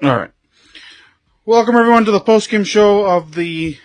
All right. Welcome, everyone, to the postgame show of the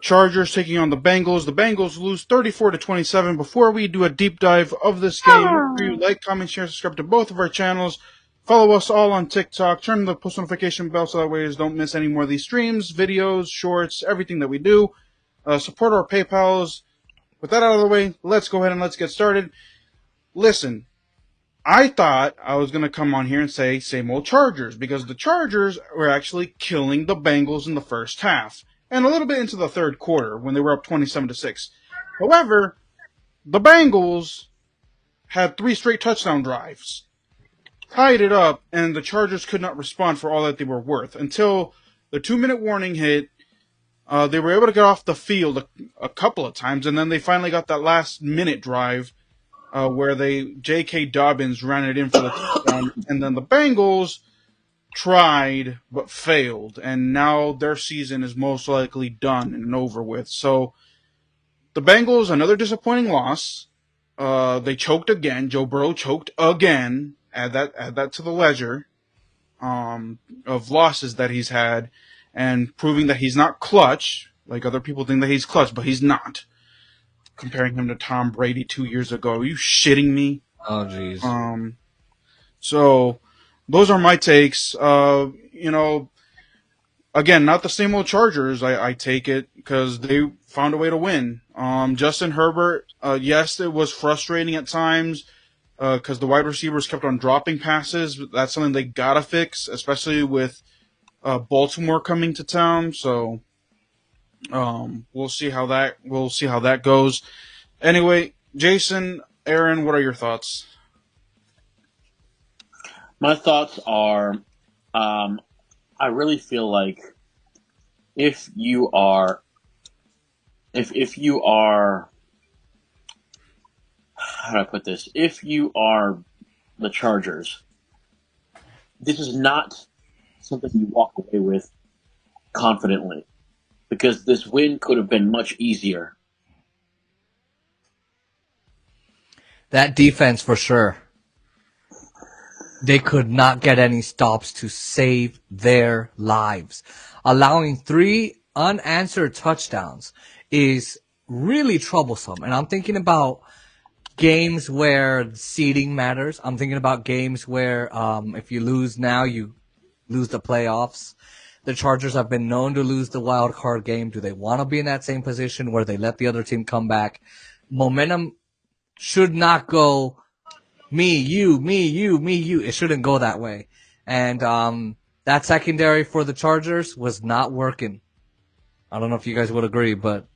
Chargers taking on the Bengals. The Bengals lose 34-27. Before we do a deep dive of this game, make sure you like, comment, share, subscribe to both of our channels. Follow us all on TikTok. Turn the post notification bell so that way you don't miss any more of these streams, videos, shorts, everything that we do. Support our PayPals. With that out of the way, let's go ahead and let's get started. Listen, I thought I was going to come on here and say same old Chargers because the Chargers were actually killing the Bengals in the first half and a little bit into the third quarter when they were up 27-6. However, the Bengals had 3 straight touchdown drives, tied it up, and the Chargers could not respond for all that they were worth until the 2-minute warning hit. They were able to get off the field a couple of times, and then they finally got that last-minute drive where J.K. Dobbins ran it in for the touchdown, and then the Bengals tried but failed, and now their season is most likely done and over with. So the Bengals, another disappointing loss. They choked again. Joe Burrow choked again. Add that to the ledger of losses that he's had, and proving that he's not clutch. Like other people think that he's clutch, but he's not. Comparing him to Tom Brady 2 years ago. Are you shitting me? Oh, jeez. So those are my takes. Again, not the same old Chargers. I take it because they found a way to win. Justin Herbert, yes, it was frustrating at times because the wide receivers kept on dropping passes. That's something they gotta fix, especially with Baltimore coming to town. So we'll see how that goes. Anyway, Jason, Aaron, what are your thoughts? My thoughts are, I really feel like if you are, how do I put this? If you are the Chargers, this is not something you walk away with confidently, because this win could have been much easier. That defense, for sure. They could not get any stops to save their lives. Allowing 3 unanswered touchdowns is really troublesome. And I'm thinking about games where seeding matters. I'm thinking about games where if you lose now, you lose the playoffs. The Chargers have been known to lose the wild card game. Do they want to be in that same position where they let the other team come back? Momentum should not go me, you, me, you, me, you. It shouldn't go that way. And that secondary for the Chargers was not working. I don't know if you guys would agree, but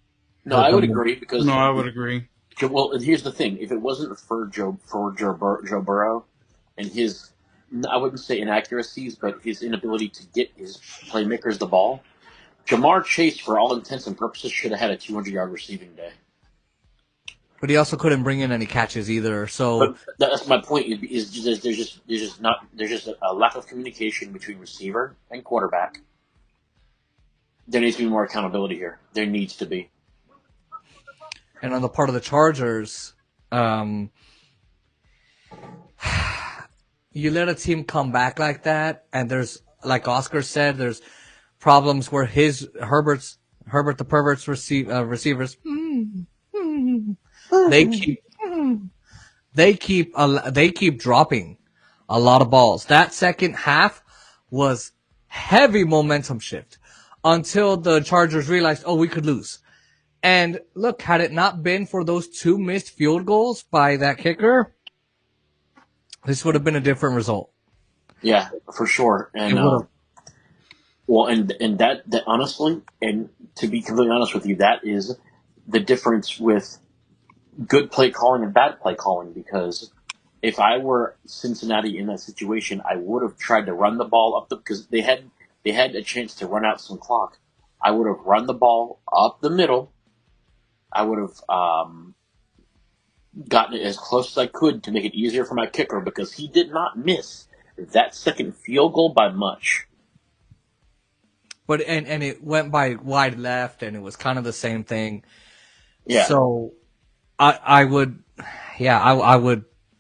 No, I would agree because No, I would agree. Well, and here's the thing: if it wasn't for Joe Burrow and his, I wouldn't say inaccuracies, but his inability to get his playmakers the ball, Jamar Chase, for all intents and purposes, should have had a 200-yard receiving day. But he also couldn't bring in any catches either. So But that's my point. Is there's just a lack of communication between receiver and quarterback. There needs to be more accountability here. There needs to be. And on the part of the Chargers, you let a team come back like that, and there's, like Oscar said, there's problems where Herbert the pervert's receivers, they keep dropping a lot of balls. That second half was heavy momentum shift until the Chargers realized, oh, we could lose. And look, had it not been for those 2 missed field goals by that kicker, this would have been a different result. Yeah, for sure. And well, and that honestly, and to be completely honest with you, that is the difference with good play calling and bad play calling. Because if I were Cincinnati in that situation, I would have tried to run the ball up because they had a chance to run out some clock. I would have run the ball up the middle. I would have gotten it as close as I could to make it easier for my kicker because he did not miss that second field goal by much. But and it went by wide left, and it was kind of the same thing. Yeah. So I would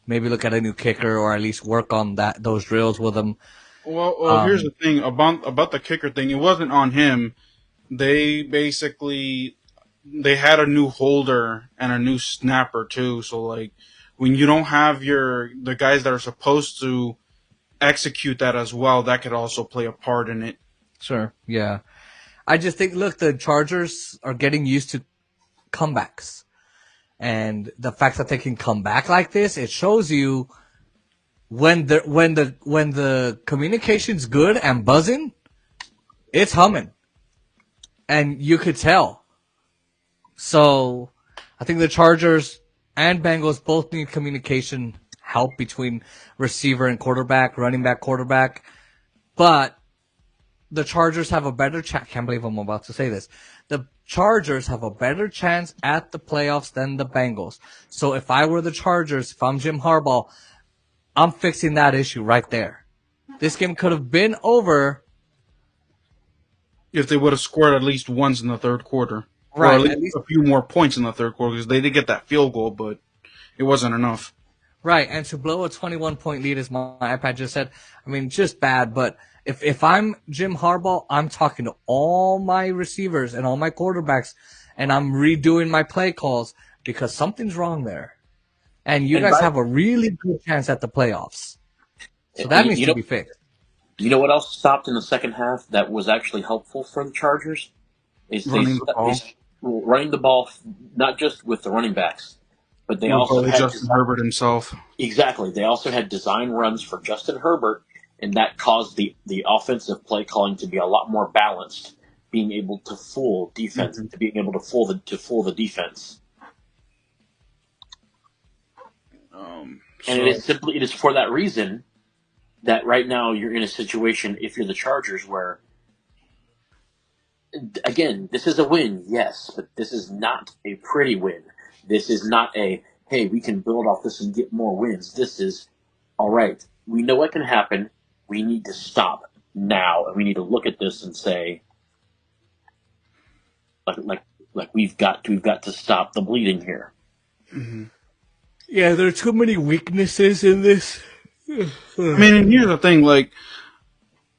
maybe look at a new kicker or at least work on those drills with him. Well, here's the thing about the kicker thing. It wasn't on him. They basically they had a new holder and a new snapper too. So like when you don't have the guys that are supposed to execute that as well, that could also play a part in it. Sure, yeah. I just think, look, the Chargers are getting used to comebacks. And the fact that they can come back like this, it shows you when the communication's good and buzzing, it's humming. And you could tell. So I think the Chargers and Bengals both need communication help between receiver and quarterback, running back, quarterback. But the Chargers have a better chance. I can't believe I'm about to say this. The Chargers have a better chance at the playoffs than the Bengals. So if I were the Chargers, if I'm Jim Harbaugh, I'm fixing that issue right there. This game could have been over if they would have scored at least once in the third quarter. Right. Or at least a few more points in the third quarter because they did get that field goal, but it wasn't enough. Right, and to blow a 21-point lead, as my iPad just said, I mean, just bad. But if I'm Jim Harbaugh, I'm talking to all my receivers and all my quarterbacks, and I'm redoing my play calls because something's wrong there. And you guys have a really good chance at the playoffs. So that needs to be fixed. You know what else stopped in the second half that was actually helpful for the Chargers? Is running the ball, not just with the running backs, but they also had Justin Herbert himself. Exactly. They also had design runs for Justin Herbert, and that caused the offensive play calling to be a lot more balanced, being able to fool defense, to being able to fool the defense. And it is for that reason that right now you're in a situation, if you're the Chargers, where, again, this is a win, yes, but this is not a pretty win. This is not a, hey, we can build off this and get more wins. This is, all right, we know what can happen. We need to stop now, and we need to look at this and say, like we've got to stop the bleeding here. Mm-hmm. Yeah, there are too many weaknesses in this. I mean, and here's the thing, like,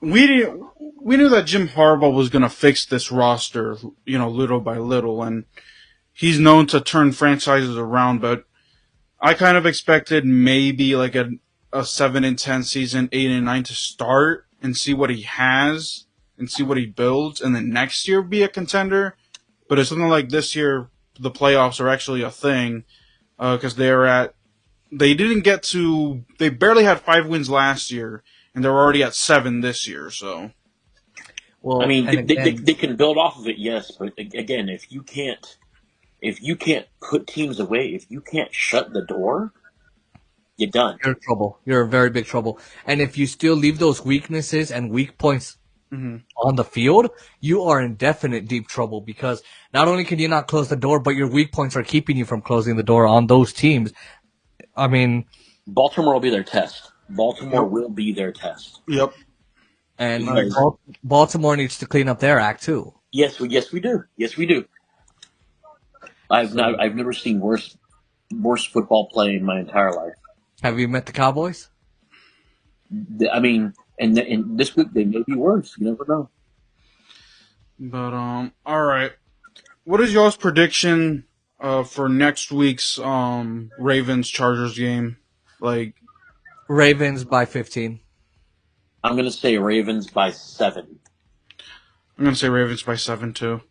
we knew that Jim Harbaugh was going to fix this roster, little by little, and he's known to turn franchises around, but I kind of expected maybe like a 7-10 season, 8-9 to start and see what he has and see what he builds, and then next year be a contender. But it's something like this year, the playoffs are actually a thing, because they barely had 5 wins last year, and they're already at 7 this year, so. Well, I mean, they can build off of it, yes, but again, if you can't put teams away, if you can't shut the door, you're done. You're in trouble. You're in very big trouble. And if you still leave those weaknesses and weak points on the field, you are in definite deep trouble, because not only can you not close the door, but your weak points are keeping you from closing the door on those teams. I mean, Baltimore will be their test. Baltimore will be their test. Yep. And Baltimore needs to clean up their act too. Yes, we do. Yes, we do. I've never seen worse football play in my entire life. Have you met the Cowboys? I mean, and this week they may be worse. You never know. But all right. What is y'all's prediction for next week's Ravens Chargers game? Like, Ravens by 15. I'm gonna say Ravens by 7. I'm gonna say Ravens by 7 too.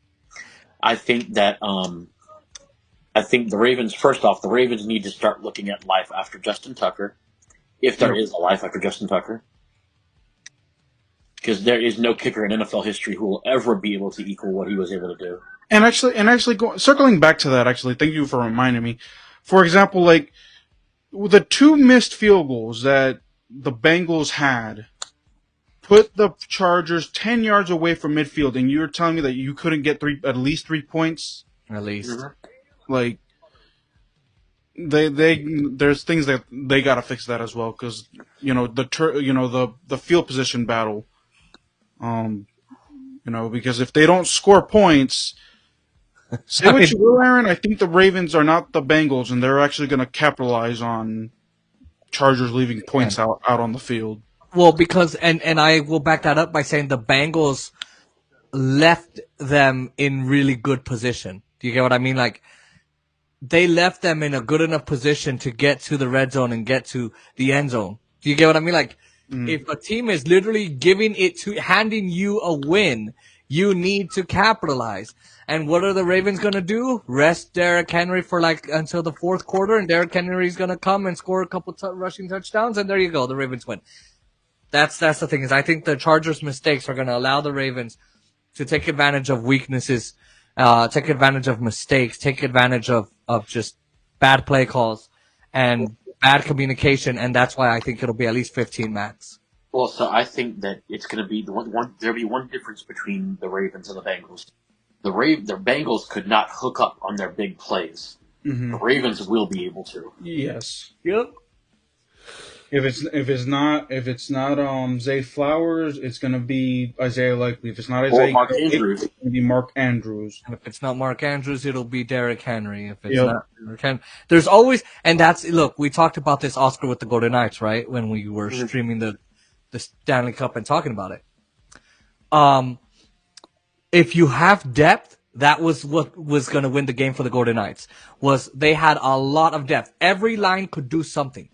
I think that I think the Ravens, first off, the Ravens need to start looking at life after Justin Tucker, if there is a life after Justin Tucker. Because there is no kicker in NFL history who will ever be able to equal what he was able to do. And actually, circling back to that, actually, thank you for reminding me. For example, like, the 2 missed field goals that the Bengals had put the Chargers 10 yards away from midfield, and you're telling me that you couldn't get at least 3 points? At least. Like, there's things that they gotta fix that as well, because the field position battle, because if they don't score points, say what you will, Aaron, I think the Ravens are not the Bengals, and they're actually gonna capitalize on Chargers leaving points out on the field. Well, because and I will back that up by saying the Bengals left them in really good position. Do you get what I mean? Like they left them in a good enough position to get to the red zone and get to the end zone. Do you get what I mean? Like if a team is literally handing you a win, you need to capitalize. And what are the Ravens going to do? Rest Derrick Henry for like until the fourth quarter, and Derrick Henry's going to come and score a couple rushing touchdowns, and there you go. The Ravens win. That's the thing is I think the Chargers' mistakes are going to allow the Ravens to take advantage of weaknesses, take advantage of mistakes, take advantage of just bad play calls and bad communication, and that's why I think it'll be at least 15 max. Well, so I think that it's going to be there'll be one difference between the Ravens and the Bengals. The Bengals could not hook up on their big plays. Mm-hmm. The Ravens will be able to. Yes. Yep. If it's not Zay Flowers, it's gonna be Isaiah Likely. If it's not Isaiah, Mark Andrews, it's gonna be Mark Andrews. And if it's not Mark Andrews, it'll be Derrick Henry. If it's not Derrick Henry, there's always, and look, we talked about this, Oscar, with the Golden Knights, right? When we were streaming the Stanley Cup and talking about it. If you have depth, that was what was going to win the game for the Golden Knights. Was they had a lot of depth. Every line could do something.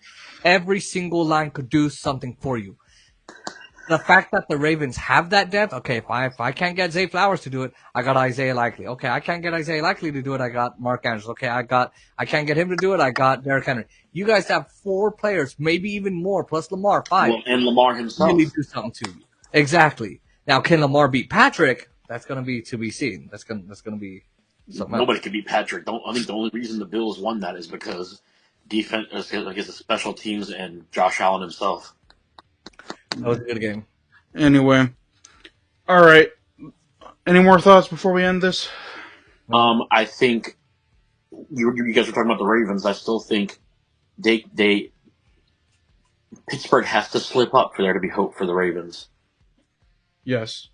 Every single line could do something for you. The fact that the Ravens have that depth, okay, if I can't get Zay Flowers to do it, I got Isaiah Likely. Okay, I can't get Isaiah Likely to do it, I got Mark Andrews. Okay, I can't get him to do it, I got Derrick Henry. You guys have 4 players, maybe even more, plus Lamar, 5. Well, and Lamar himself. Really do something to you. Exactly. Now, can Lamar beat Patrick? That's gonna be to be seen. That's gonna be something Nobody else. can beat Patrick. I think the only reason the Bills won that is because defense against the special teams and Josh Allen himself. That was a good game. Anyway, all right. Any more thoughts before we end this? I think you guys were talking about the Ravens. I still think they Pittsburgh has to slip up for there to be hope for the Ravens. Yes.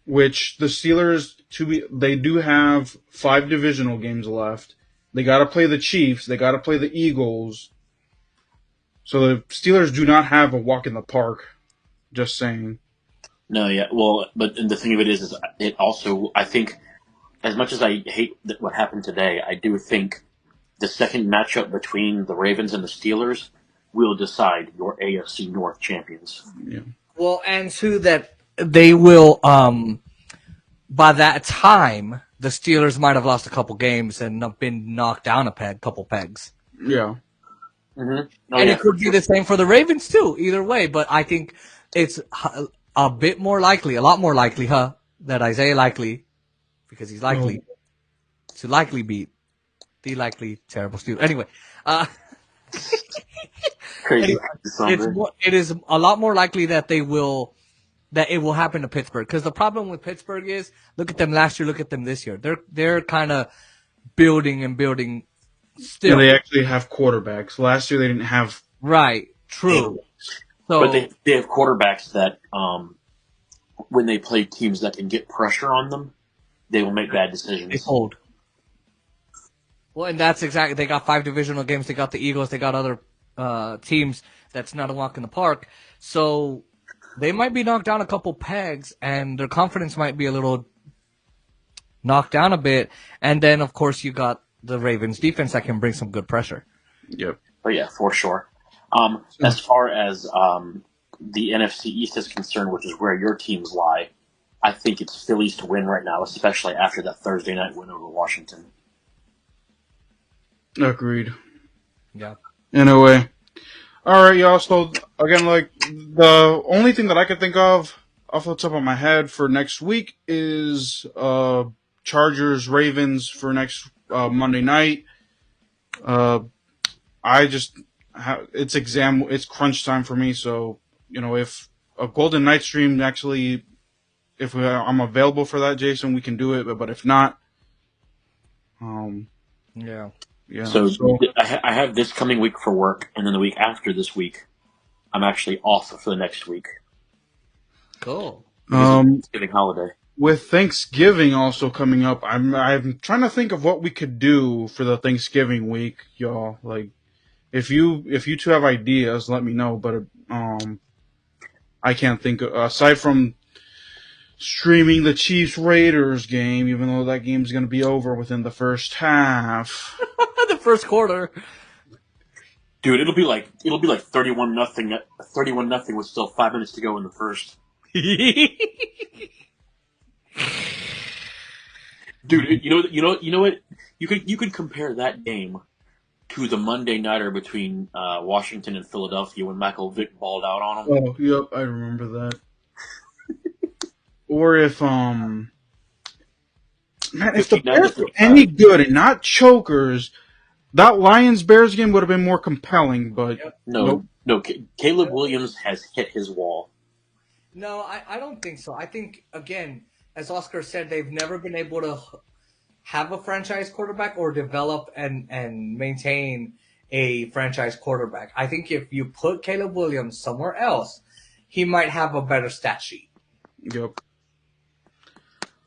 Which the Steelers they do have 5 divisional games left. They got to play the Chiefs. They got to play the Eagles. So the Steelers do not have a walk in the park. Just saying. No, yeah, well, but the thing of it is it also, I think, as much as I hate what happened today, I do think the second matchup between the Ravens and the Steelers will decide your AFC North champions. Yeah. Well, and too that they will. By that time, the Steelers might have lost a couple games and been knocked down couple pegs. Yeah. Mm-hmm. And it could be the same for the Ravens too. Either way, but I think it's a lot more likely, that Isaiah Likely, because he's likely to likely beat the likely terrible Steelers. Anyway, Crazy. it is a lot more likely that it will happen to Pittsburgh, because the problem with Pittsburgh is, look at them last year, look at them this year. They're kind of building still. And they actually have quarterbacks. Last year they didn't have. Right. True. So, but they have quarterbacks that when they play teams that can get pressure on them, they will make bad decisions. They hold. Well, and that's exactly, they got 5 divisional games. They got the Eagles. They got other teams that's not a walk in the park. So they might be knocked down a couple pegs, and their confidence might be a little knocked down a bit. And then, of course, you got the Ravens defense that can bring some good pressure. Yep. But yeah, for sure. As far as the NFC East is concerned, which is where your teams lie, I think it's Phillies to win right now, especially after that Thursday night win over Washington. Agreed. Yeah. Anyway. Alright, y'all. So, again, like, the only thing that I can think of off the top of my head for next week is Chargers, Ravens for next Monday night. It's crunch time for me, so, if a Golden Knight stream actually, if I'm available for that, Jason, we can do it, but if not, Yeah. yeah. So I have this coming week for work, and then the week after this week, I'm actually off for the next week. Cool. Thanksgiving holiday. With Thanksgiving also coming up, I'm trying to think of what we could do for the Thanksgiving week, y'all. Like, if you two have ideas, let me know. But I can't think of, aside from streaming the Chiefs Raiders game, even though that game's going to be over within the first half. The first quarter. Dude, it'll be like 31-0, 31-0 with still 5 minutes to go in the first. Dude, you know what? You could compare that game to the Monday nighter between Washington and Philadelphia when Michael Vick balled out on them. Oh, yep, I remember that. Or if man, if the Bears were any good and not chokers, that Lions-Bears game would have been more compelling. But no, Caleb Williams has hit his wall. No, I don't think so. I think, again, as Oscar said, they've never been able to have a franchise quarterback or develop and maintain a franchise quarterback. I think if you put Caleb Williams somewhere else, he might have a better stat sheet. Yep.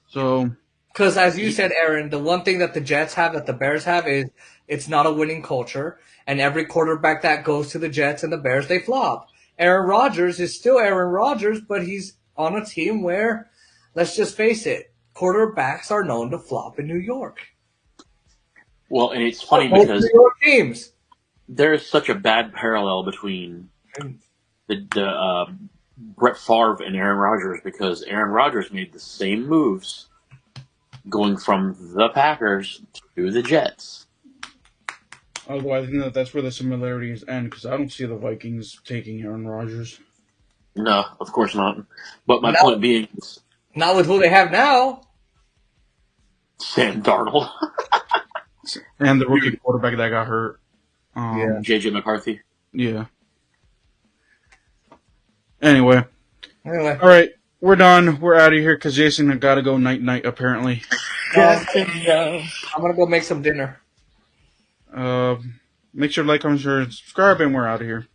So, because as you said, Aaron, the one thing that the Jets have that the Bears have is it's not a winning culture, and every quarterback that goes to the Jets and the Bears, they flop. Aaron Rodgers is still Aaron Rodgers, but he's on a team where, let's just face it, quarterbacks are known to flop in New York. Well, and it's funny because New York teams. There is such a bad parallel between the Brett Favre and Aaron Rodgers, because Aaron Rodgers made the same moves going from the Packers to the Jets. Although I think that's where the similarities end, because I don't see the Vikings taking Aaron Rodgers. No, of course not. But my point being, not with who they have now. Sam Darnold. And the rookie quarterback that got hurt. J.J. McCarthy. Yeah. Anyway. All right. We're done. We're out of here because Jason had got to go night-night, apparently. I'm going to go make some dinner. Make sure to like, comment, share, and subscribe, and we're out of here.